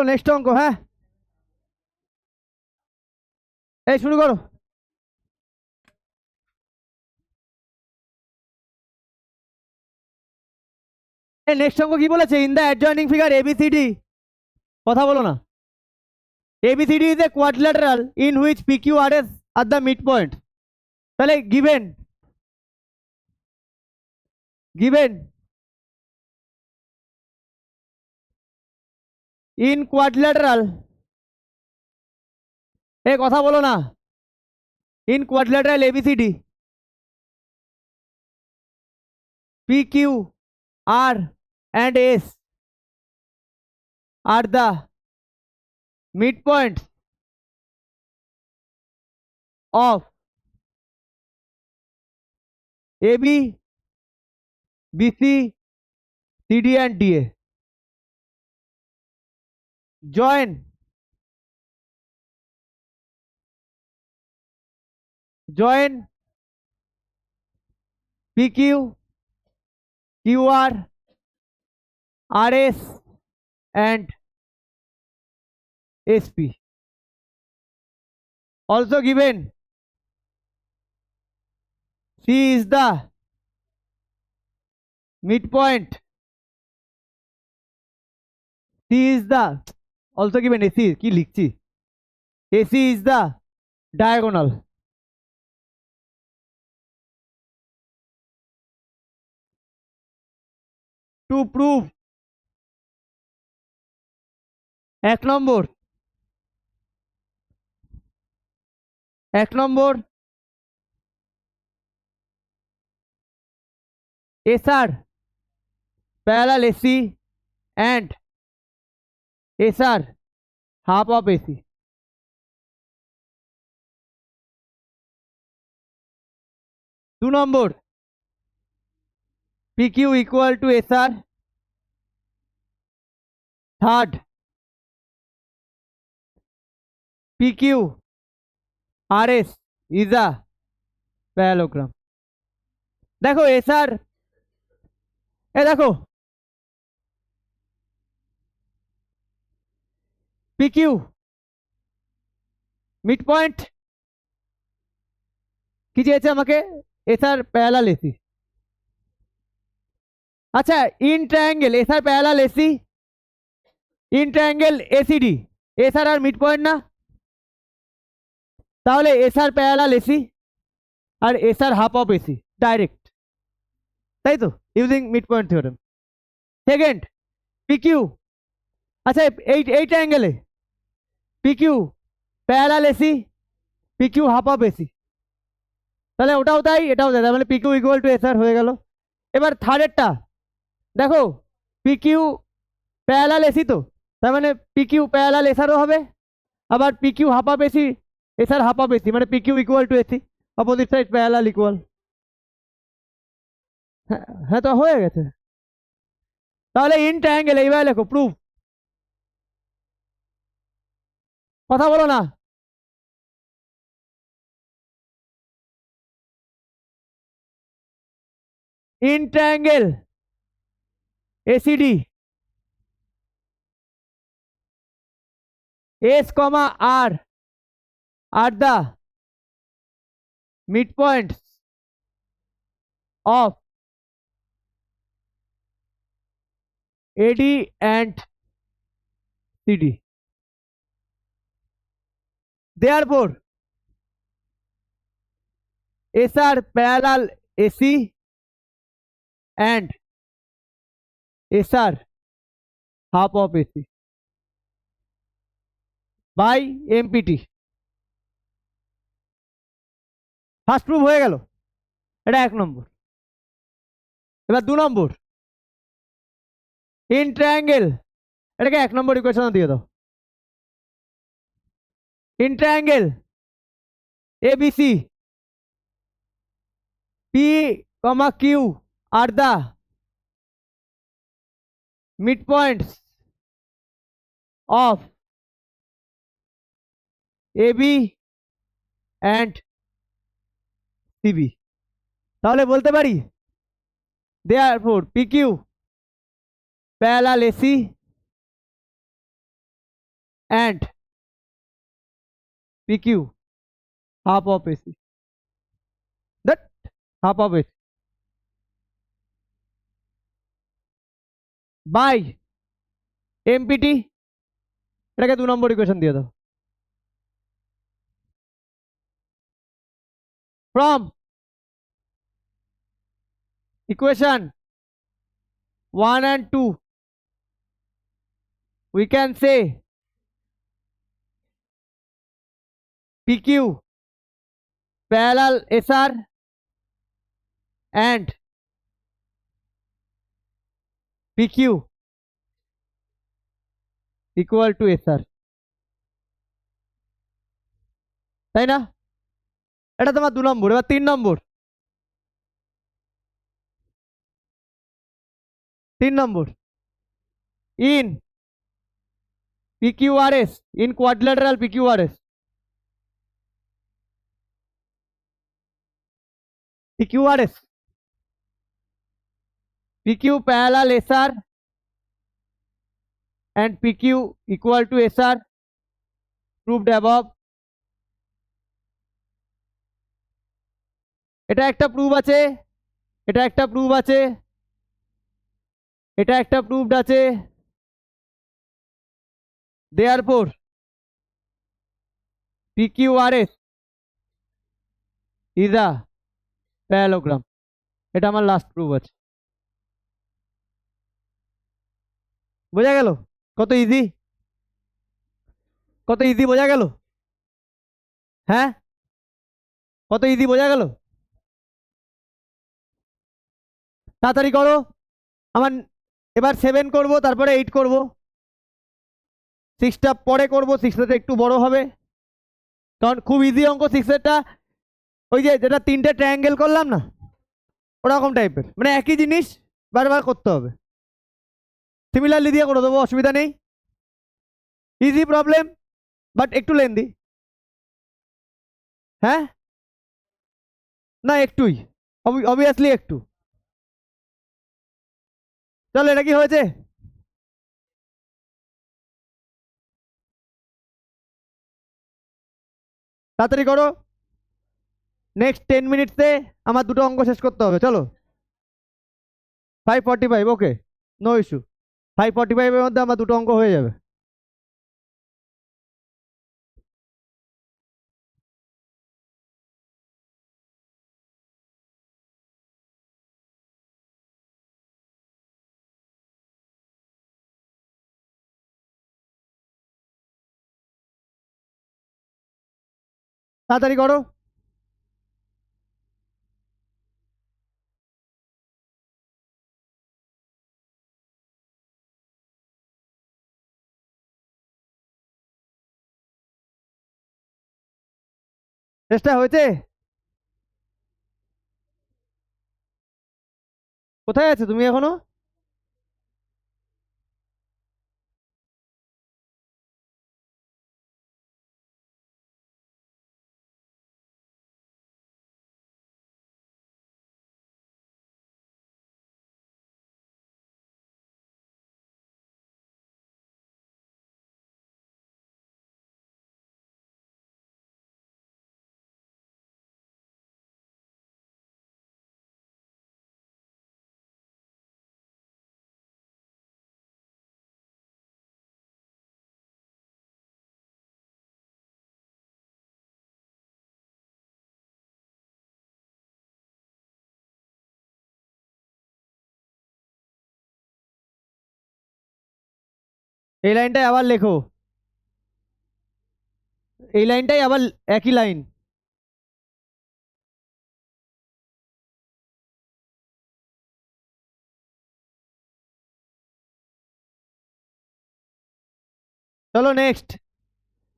Next অঙ্ক। হ্যাঁ, এই শুরু করো। এই নেক্সট অঙ্ক কি বলেছে? In the adjoining figure ABCD, কথা বলো না। ABCD is a quadrilateral in which PQRS are the mid point. তাহলে গিভেন গিভেন ইন কোয়াড্রিল্যাটারাল, এ কথা বলো না, in quadrilateral ABCD PQR and S are the midpoints of AB, BC, CD and DA. Join PQ, QR, RS and SP. Also given C is the midpoint. C is the also given AC কি লিখছি, AC is the diagonal. To prove, এক নম্বর SR parallel AC and SR half of AC. 2 number PQ equal to SR. Third, PQ RS is a parallelogram. দেখো SR, দেখো PQ mid point কি চেয়েছে আমাকে? SR parallel AC। আচ্ছা, in triangle SR parallel AC, in triangle ACD SR are mid point না, তাহলে SR parallel AC আর SR half of AC direct, তাই তো, using mid point theorem. Second, PQ, আচ্ছা এই ট্রায়াঙ্গেলে PQ parallel AC, PQ half of AC, তাহলে ওটাও তাই এটাও তাই, তার মানে PQ ইকুয়াল টু SR হয়ে গেল। এবার থার্ডেরটা দেখো, PQ প্যারালাল AC, তো তার মানে PQ প্যারালাল SRও হবে, আবার PQ half of AC SR half of AC, মানে PQ equal to AC, opposite side parallel equal. হ্যাঁ তো হয়ে গেছে। তাহলে ইন ট্রায়াঙ্গেল এইভাবে লেখো, প্রুফ, কথা বলো না। In triangle ACD S, R are the midpoints of AD and CD. Therefore, SR parallel AC and SR half of AC by MPT. First proof হয়ে গেল, এটা 1 নম্বর। এবার 2 নম্বর, ইন ট্রায়াঙ্গেল, এটাকে 1 নম্বর ইকুয়েশন দিয়ে দাও। In triangle ABC P, Q are the midpoints of AB and CB। তাহলে বলতে পারি therefore PQ parallel AC and PQ, half of AC. That half of AC by MPT, এটাকে 2 নম্বর ইকুয়েশন দিয়ে দাও। From equation 1 and 2 we can say PQ parallel SR and PQ equal to SR, তাই না? এটা তোমার 2 নম্বর। এবার 3 নম্বর, 3 নম্বর in PQRS, in quadrilateral PQRS, PQRS, PQ parallel SR and PQ equal to SR proved above। এটা একটা proof আছে, এটা একটা প্রুফ আছে, এটা একটা প্রুফড আছে। therefore PQRS is a parallelogram। এটা আমার লাস্ট প্রুফ আছে। বোঝা গেল কত ইজি, কত ইজি বোঝা গেল? হ্যাঁ, কত ইজি বোঝা গেল? তাড়াতাড়ি করো। আমার এবার 7 করব, তারপরে 8 করব, 6টা পরে করব, 6টা একটু বড় হবে কারণ খুব ইজি অঙ্ক 6এরটা। ওই যে যেটা 3টে ট্রায়াঙ্গেল করলাম না, ওরকম টাইপের, মানে একই জিনিস বারবার করতে হবে। সিমিলারলি দিয়ে করে দেবো, অসুবিধা নেই। ইজি প্রবলেম বাট একটু লেন্দি। হ্যাঁ না, একটুই, অবভিয়াসলি একটু। চলো, এটা কি হয়েছে? তাড়াতাড়ি করো, নেক্সট 10 মিনিটসে আমার 2টো অঙ্ক শেষ করতে হবে। চলো 5:45, ওকে, নো ইস্যু। 5:45-এর মধ্যে আমার 2টো অঙ্ক হয়ে যাবে। তাড়াতাড়ি করো। চেষ্টা হয়েছে? কোথায় আছো তুমি এখনো? এই লাইনটাই আবার লেখো, এই লাইনটাই আবার একই লাইন। চলো নেক্সট,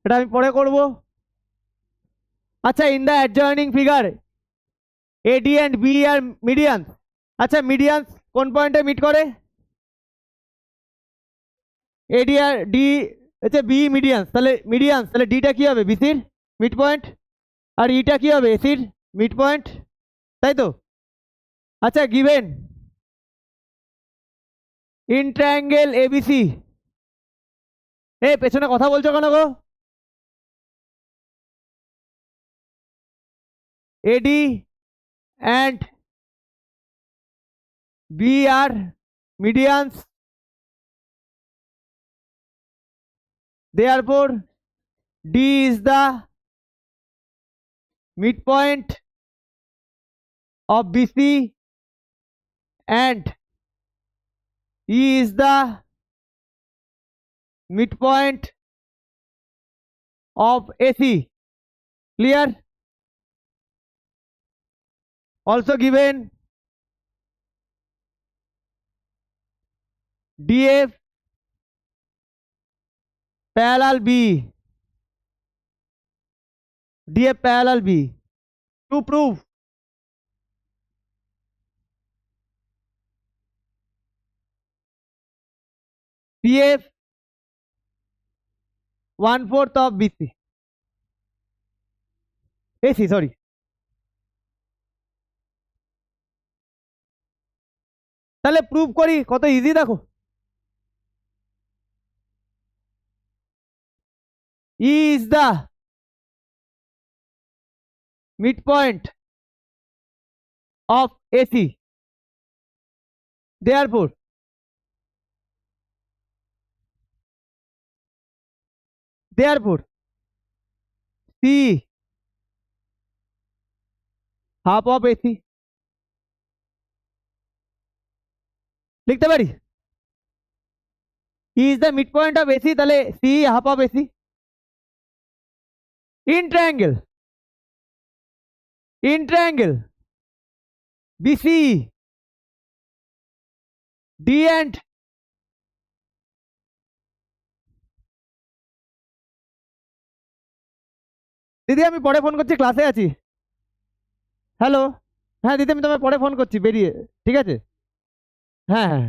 এটা আমি পরে করব। আচ্ছা, in the adjoining figure AD and B are median. আচ্ছা, মিডিয়ান কোন পয়েন্টে মিট করে? এডি আর ডি হচ্ছে বি মিডিয়ান, তাহলে ডিটা কি হবে? বিসির মিড পয়েন্ট, আর ইটা কি হবে? এসির মিড পয়েন্ট, তাই তো? আচ্ছা, গিভেন ইন ট্রায়াঙ্গেল এবিসি এই পেছনে কথা বলছো কেন গো? AD and B are medians, therefore D is the midpoint of BC and E is the midpoint of AC. Clear? Also given DF parallel B. DF parallel B. To prove CF 1/4 of BC. AC, sorry. তাহলে prove করি, কত easy দেখো। E is the midpoint of AC. Therefore, C half of AC. লিখতে পারি E is the midpoint of AC, তাহলে C half of AC. In triangle BC, D and দিদি আমি পরে ফোন করছি, ক্লাসে আছি। হ্যালো, হ্যাঁ দিদি আমি তোমায় পরে ফোন করছি বেরিয়ে, ঠিক আছে? হ্যাঁ হ্যাঁ।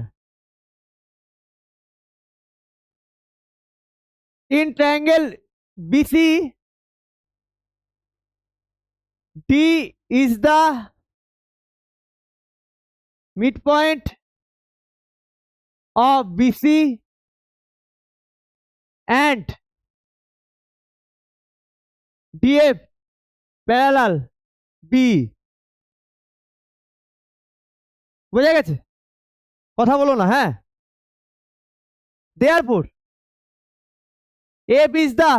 In triangle BC, D is the midpoint of BC and DF parallel B. বুঝা গেছে? কথা বলো না, হ্যাঁ। Therefore F is the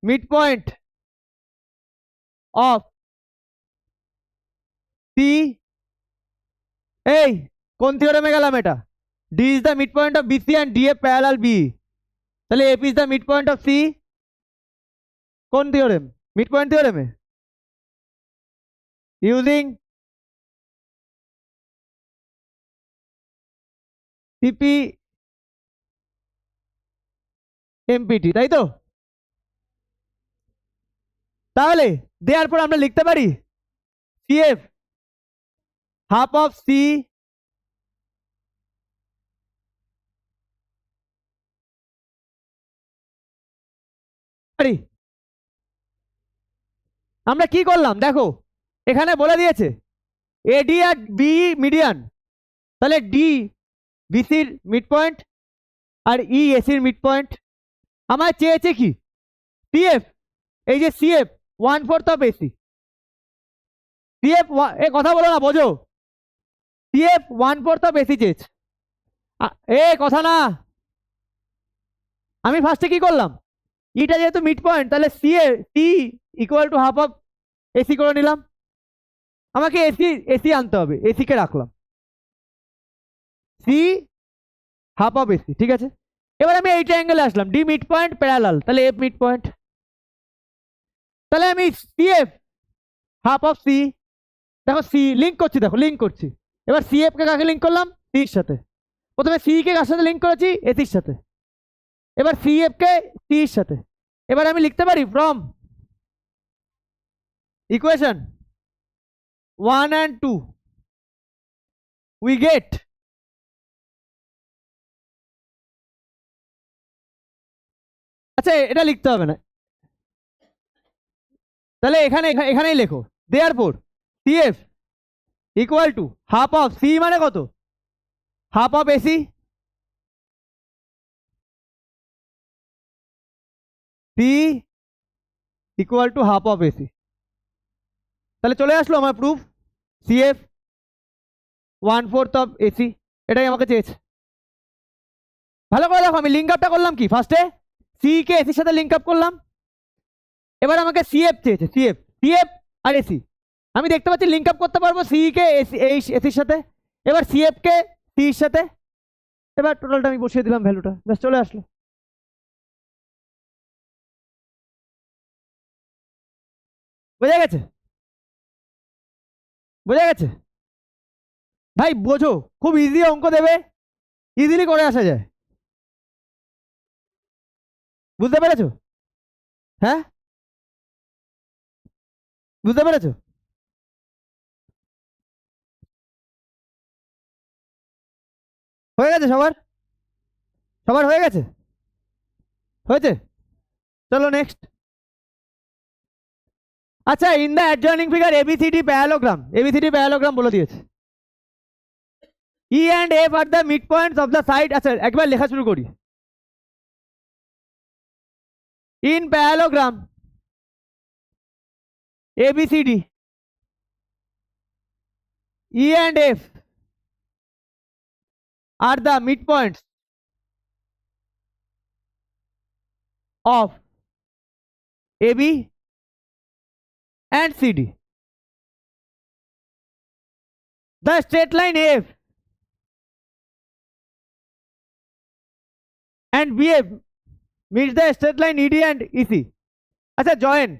midpoint of C. এই কোন থিওরেমে গেলাম এটা? D is the midpoint of BC and DF parallel B. তাহলে F is the midpoint of C কোন থিওরেম? মিডপয়েন্ট থিওরেমে। ইউজিং সিপি এমপিটি, তাই তো? তাহলে দেওয়ার পর আমরা লিখতে পারি CF half of C আমরা কি করলাম দেখো, এখানে বলে দিয়েছে এডি আর বি মিডিয়ান, তাহলে ডি বিসির মিড পয়েন্ট আর ই এসির মিড পয়েন্ট। আমার চেয়েছে কি সিএফ, এই যে সিএফ 1/4 অফ এসি, সিএফ এ কথা বলো না, বোঝো, সিএফ 1/4 অফ এসি চেয়েছে। এ কথা না, আমি ফার্স্টে কি করলাম, ইটা যেহেতু মিড পয়েন্ট তাহলে C equal to half of AC করে নিলাম। আমাকে এসি আনতে হবে, এসি কে রাখলাম, সি হাফ অফ এসি, ঠিক আছে। এবার আমি এইটা অ্যাঙ্গেলে আসলাম, ডি মিড পয়েন্ট প্যারালাল, তাহলে এফ মিড পয়েন্ট, তাহলে আমি সিএফ হাফ অফ সি, দেখো সি লিঙ্ক করছি, দেখো লিঙ্ক করছি। এবার সিএফ কে কাকে লিঙ্ক করলাম, সির সাথে। প্রথমে সি কে কার সাথে লিঙ্ক করেছি, এসির সাথে। এবার সিএফ কে সির সাথে। এবার আমি লিখতে পারি from equation 1 and 2 we get আচ্ছা এটা লিখতে হবে না, তাহলে এখানেই লেখো therefore CF equal to half of C, মানে কত half of AC C equal to half of AC. তাহলে চলে আসলো আমার প্রুফ CF 1/4 of AC, এটাই আমাকে চেয়েছে। ভালো করে দেখো, আমি লিঙ্ক আপটা করলাম কি, ফার্স্টে সি কে এসির সাথে লিঙ্ক আপ করলাম, এবার আমাকে সিএফ চেয়েছে, সিএফ সিএফ আর এসি। আমি দেখতে পাচ্ছি লিঙ্ক আপ করতে পারবো সি কে এসির সাথে, এবার সিএফ কে সির সাথে, এবার টোটালটা আমি বসিয়ে দিলাম ভ্যালুটা, ব্যাস চলে আসলো। বোঝা গেছে? বোঝা গেছে ভাই? বোঝো, খুব ইজি অঙ্ক দেবে, ইজিলি করে আসা যায়। বুঝতে পেরেছো? হ্যাঁ, বুঝতে পেরেছো? হয়ে গেছে সবার? সবার হয়ে গেছে? হয়েছে? চলো নেক্সট। আচ্ছা, in the adjoining figure ABCD parallelogram বলে দিয়েছে। E and F are the midpoints of the side. আচ্ছা, একবার লেখা শুরু করি। In parallelogram ABCD, E and F are the midpoints of AB and CD. The straight line F and BF meets the straight line ED and EC. আচ্ছা, join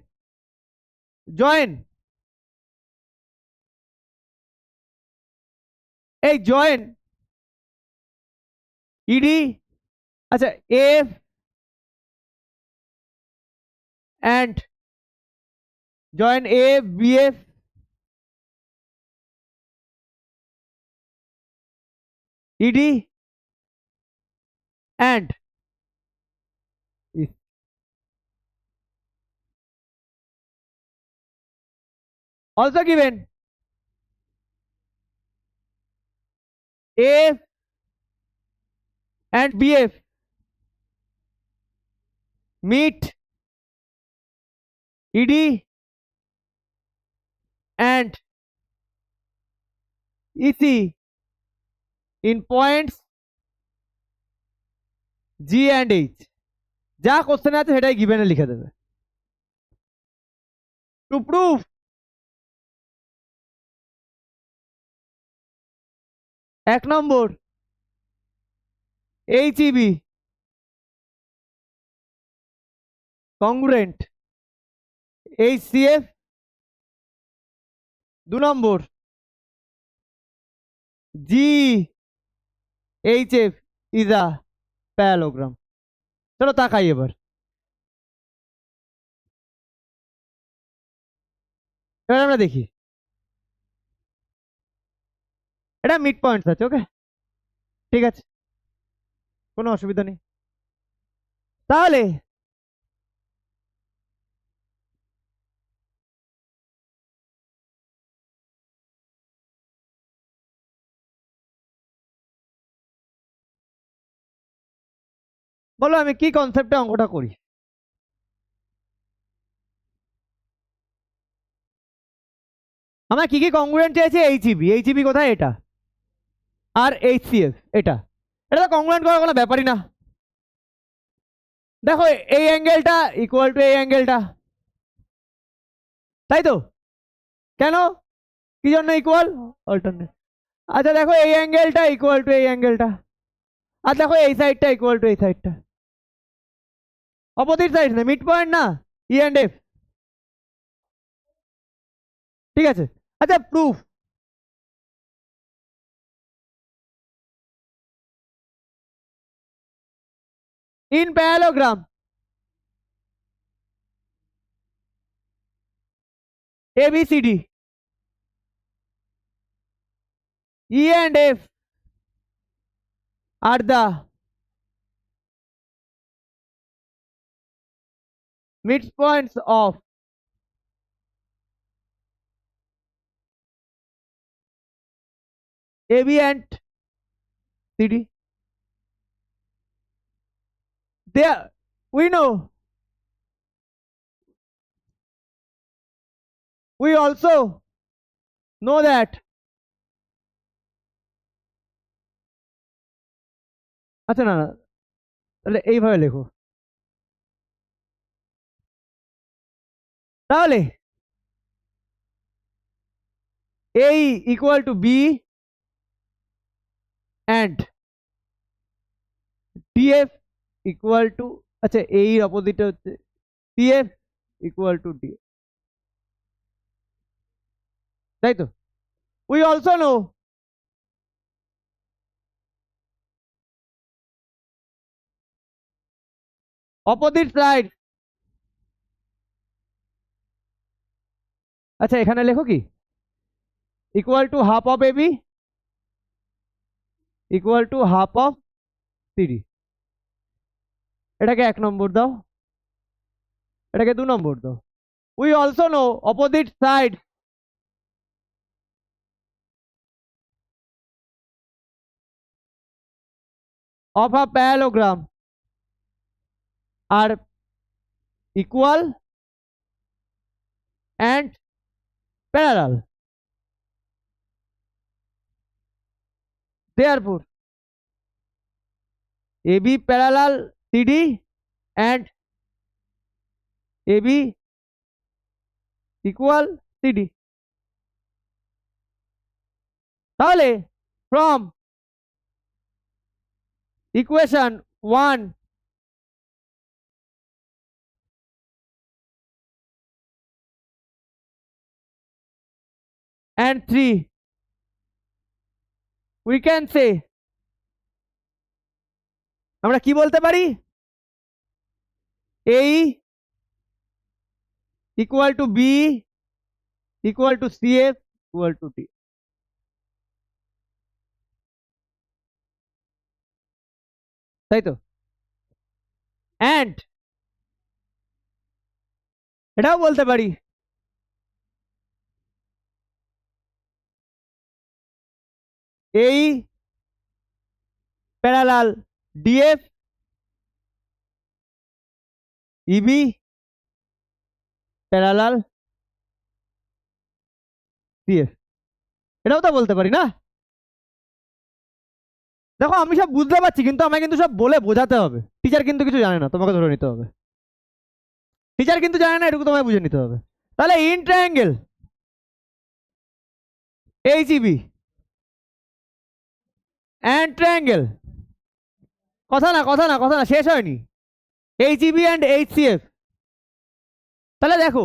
এই join ED, আচ্ছা AF and join AF BF ED and EC. Also given AF and BF meet ED and EC in points G and H. যা কোশ্চেনে আছে সেটাই গিভেনে লিখে দেবে। To proof এক নম্বর এইচইবি কংগ্রুয়েন্ট এইচসিএফ, দু নম্বর জি এইচএফ ইজ আ প্যারালোগ্রাম। চলো তাকাই এবার। এবার আমরা দেখি, এটা মিড পয়েন্টস আছে, ওকে ঠিক আছে, কোনো অসুবিধা নেই। তাহলে বলো আমি কি কনসেপ্টে অঙ্কটা করি। আমার কি কি কংগ্রুয়েন্ট চেয়েছে, এইচইবি কোথায়, এটা আর এইচসিএফ, এটা এটা তো কংগ্রুয়েন্ট করার কোনো ব্যাপারই না। দেখো এই অ্যাঙ্গেলটা ইকুয়াল টু এই অ্যাঙ্গেলটা, তাই তো? কেন, কি জন্য ইকুয়াল? অল্টারনেট। আচ্ছা দেখো এই অ্যাঙ্গেলটা ইকুয়াল টু এই অ্যাঙ্গেলটা, আর দেখো এই সাইডটা ইকুয়াল টু এই সাইডটা, অপোজিট সাইড না, মিড পয়েন্ট না, ই অ্যান্ড এফ, ঠিক আছে। আচ্ছা proof, in parallelogram ABCD, E and F are the midpoints of AB and CD. There, we know. We also know that. আচ্ছা না না, তাহলে এইভাবে লেখো। তাহলে A equal to B and DF equal to, আচ্ছা A এর অপোজিট হচ্ছে CF equal to D, তাই তো? We also know opposite side, আচ্ছা এখানে লেখো কি, equal to half of AB equal to half of CD। এটাকে 1 নম্বর দাও, এটাকে 2 নম্বর দাও। We also know opposite side of a parallelogram are equal and parallel, therefore AB parallel CD and AB equal CD। তাহলে from equation 1 and 3 we can say, আমরা কি বলতে পারি, A equal to B equal to CF equal to D, তাই তো? and এটাও বলতে পারি A parallel DF EB parallel CF, এটাও তো বলতে পারি না? দেখো আমি সব বুঝতে পারছি, কিন্তু আমাকে কিন্তু সব বলে বোঝাতে হবে। টিচার কিন্তু কিছু জানে না, তোমাকে ধরে নিতে হবে। টিচার কিন্তু জানে না, এটুকু তোমায় বুঝে নিতে হবে। তাহলে in triangle HEB and triangle, কথা না কথা না কথা না, শেষ হয়নি। HEB and HCF, তাহলে দেখো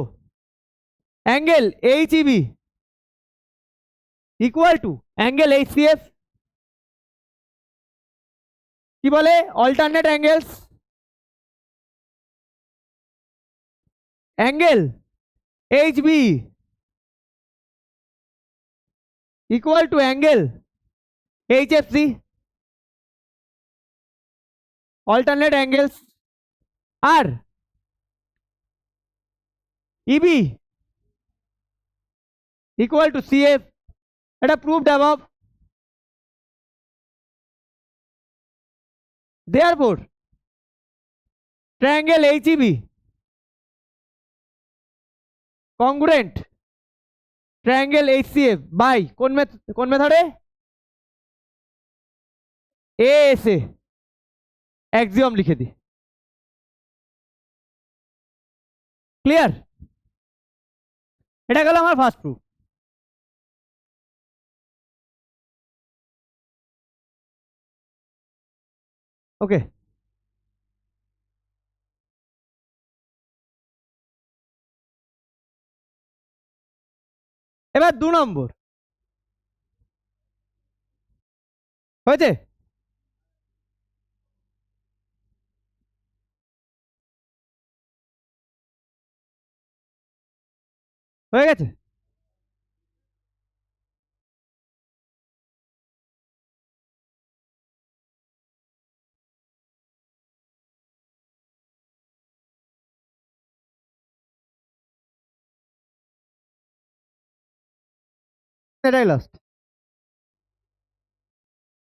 angle HEB equal to angle HCF, কি বলে, alternate angles. Angle HB equal to angle HFC, alternate angles. আর EB equal to CF, এটা proved above, therefore triangle HEB congruent triangle HCF by কোন মেথডে, ASA axiom লিখে দিই। Clear? এটা গেল আমার ফার্স্ট প্রুফ। ওকে, এবার 2 নম্বর হয়েছে। হয়ে গেছে। এটাই লাস্ট।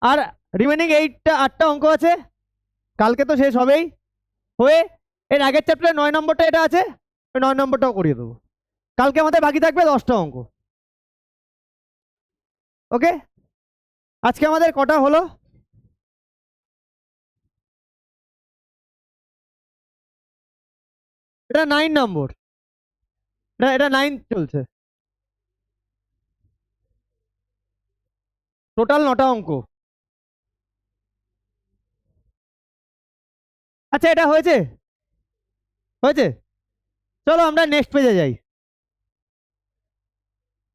আর রিমেনিং 8টা অঙ্ক আছে, কালকে তো শেষ হবেই। হয়ে এর আগের চ্যাপ্টারে 9 নম্বরটা এটা আছে, ওই 9 নম্বরটাও করিয়ে দেবো। কালকে আমাদের বাকি থাকবে 10টা অঙ্ক। ওকে, আজকে আমাদের কটা হলো? এটা 9 নম্বর, এটা 9 চলছে। টোটাল 9টা অঙ্ক। আচ্ছা, এটা হয়েছে? হয়েছে? চলো আমরা নেক্সট পেজে যাই।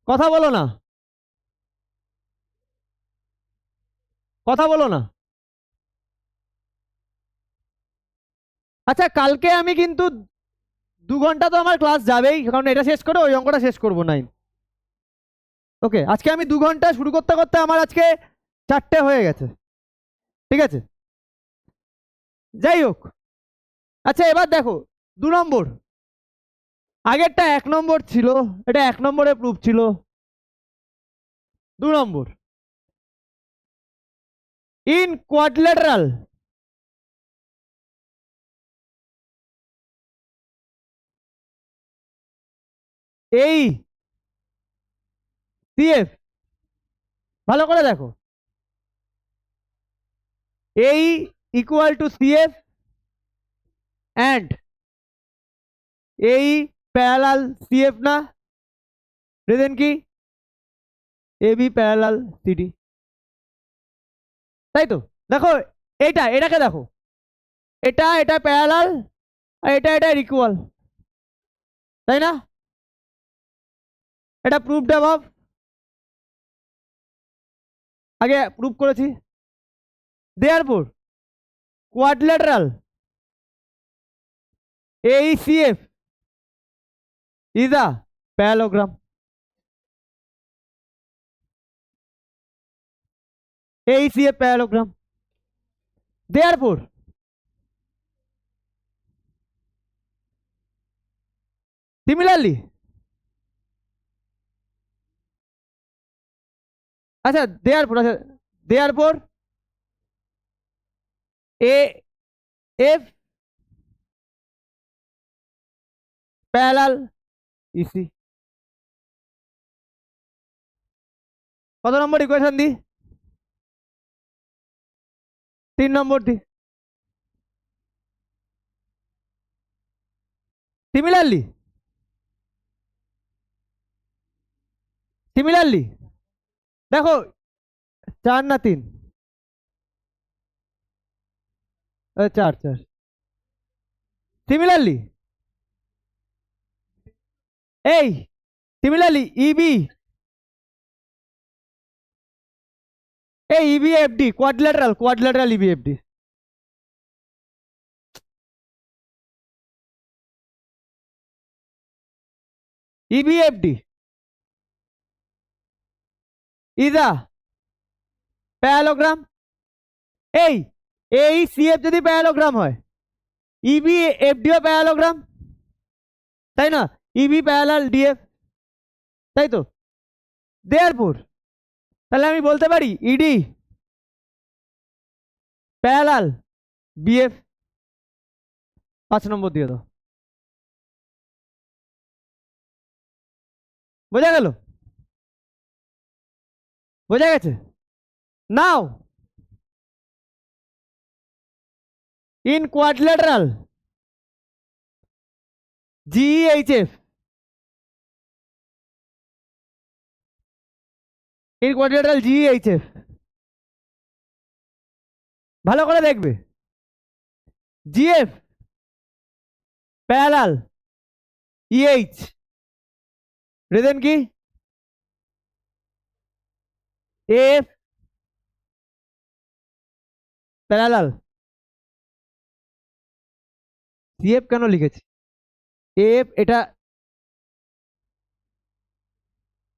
কথা বলো না, কথা বলো না। আচ্ছা, কালকে আমি কিন্তু 2 ঘন্টা তো আমার ক্লাস যাবেই, কারণ এটা শেষ করে ওই অঙ্কটা শেষ করবো 9। ওকে, আজকে আমি 2 ঘন্টা শুরু করতে করতে আমার আজকে 4টে হয়ে গেছে। ঠিক আছে, যাই হোক। আচ্ছা, এবার দেখো 2 নম্বর। আগেরটা 1 নম্বর ছিল, এটা 1 নম্বরে প্রুফ ছিল। 2 নম্বর, ইন কোয়াড্রিল্যাটারাল এই সিএফ, ভালো করে দেখো, এই ইকুয়াল টু সিএফ অ্যান্ড এই প্যারালাল সিএফ না, রিজন কি? এবি প্যারালাল সিডি, তাই তো? দেখো এটাকে দেখো, এটা প্যারালাল আর এটা ইকুয়াল, তাই না? এটা প্রুফড অ্যাবাভ, আগে প্রুফ করেছি। Therefore quadrilateral AECF is a parallelogram. AECF parallelogram. Therefore, similarly, therefore, AF parallel EC. কত নম্বর ইকুয়েশন দি? 3 নম্বর দি। সিমিলারলি দেখো, 4 না 3? 4 4। সিমিলারলি এই similarly EBFD quadrilateral EBFD। EBFD is a parallelogram। এই AECF যদি প্যারালোগ্রাম হয়, EBFD ও parallelogram, তাই না? EB প্যারালাল DF, তাই তো? দেয়ারফর তাহলে আমি বলতে পারি ED প্যারালাল BF। 5 নম্বর দিয়ে দাও। বোঝা গেল? বোঝা গেছে? নাও in quadrilateral GEHF, in quadrilateral GEHF, ভালো করে দেখবে। GF প্যারালাল EH, রিজন কি? AF প্যারালাল CF কেন লিখেছি? AF এটা,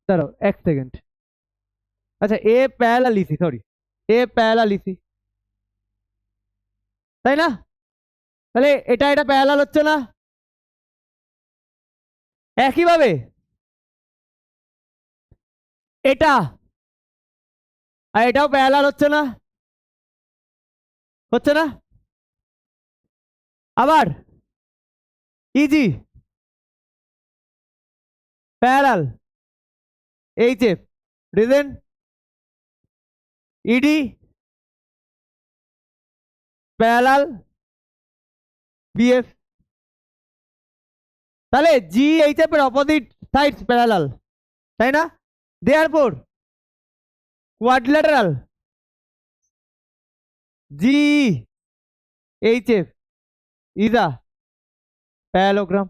দাঁড়াও 1 সেকেন্ড। আচ্ছা, এ প্যারালাল ইসি, সরি, এ প্যারালাল ইসি, তাই না? তাহলে এটা প্যারালাল হচ্ছে না? একইভাবে এটা আর এটাও প্যারালাল হচ্ছে না? হচ্ছে না? আবার EG parallel HF reason ED parallel BF, তাহলে জি এইচএফ এর অপোজিট সাইডস প্যারালাল, তাই না? Therefore quadrilateral G HF is a parallelogram,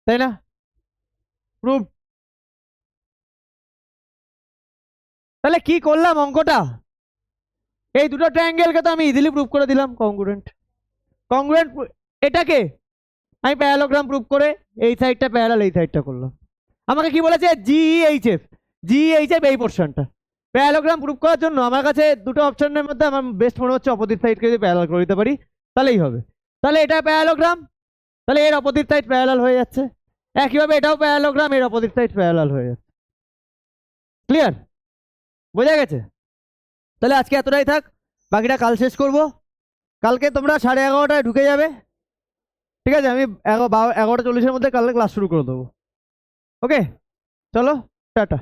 তাই না? প্রুভ। তাহলে কি করলাম অঙ্কটা, এই দুটো ট্রায়াঙ্গেলকে তো আমি ইজিলি প্রুভ করে দিলাম কংগ্রুয়েন্ট। কংগ্রুয়েন্ট এটাকে আমি প্যারালোগ্রাম প্রুভ করে এই সাইডটা প্যারালাল এই সাইডটা করলাম। আমাকে কি বলেছে, জিইএইচএফ, জিইএইচএফ এই পোর্শনটা প্যারালোগ্রাম প্রুভ করার জন্য আমার কাছে দুটো অপশনের মধ্যে আমার বেস্ট মনে হচ্ছে অপোজিট সাইডকে যদি প্যারালাল করে দিতে পারি তাহলেই হবে। তাহলে এটা প্যারালোগ্রাম, তাহলে এর অপোজিট সাইড প্যারালাল হয়ে যাচ্ছে। একইভাবে এটাও প্যারালোগ্রাম, এর অপোজিট সাইড প্যারালাল হয়ে যাচ্ছে। ক্লিয়ার? বোঝা গেছে? তাহলে আজকে এতটাই থাক, বাকিটা কাল শেষ করব। কালকে তোমরা 11:30টায় ঢুকে যাবে, ঠিক আছে? আমি 11:40-এর মধ্যে কালকে ক্লাস শুরু করে দেবো। ওকে, চলো টাটা।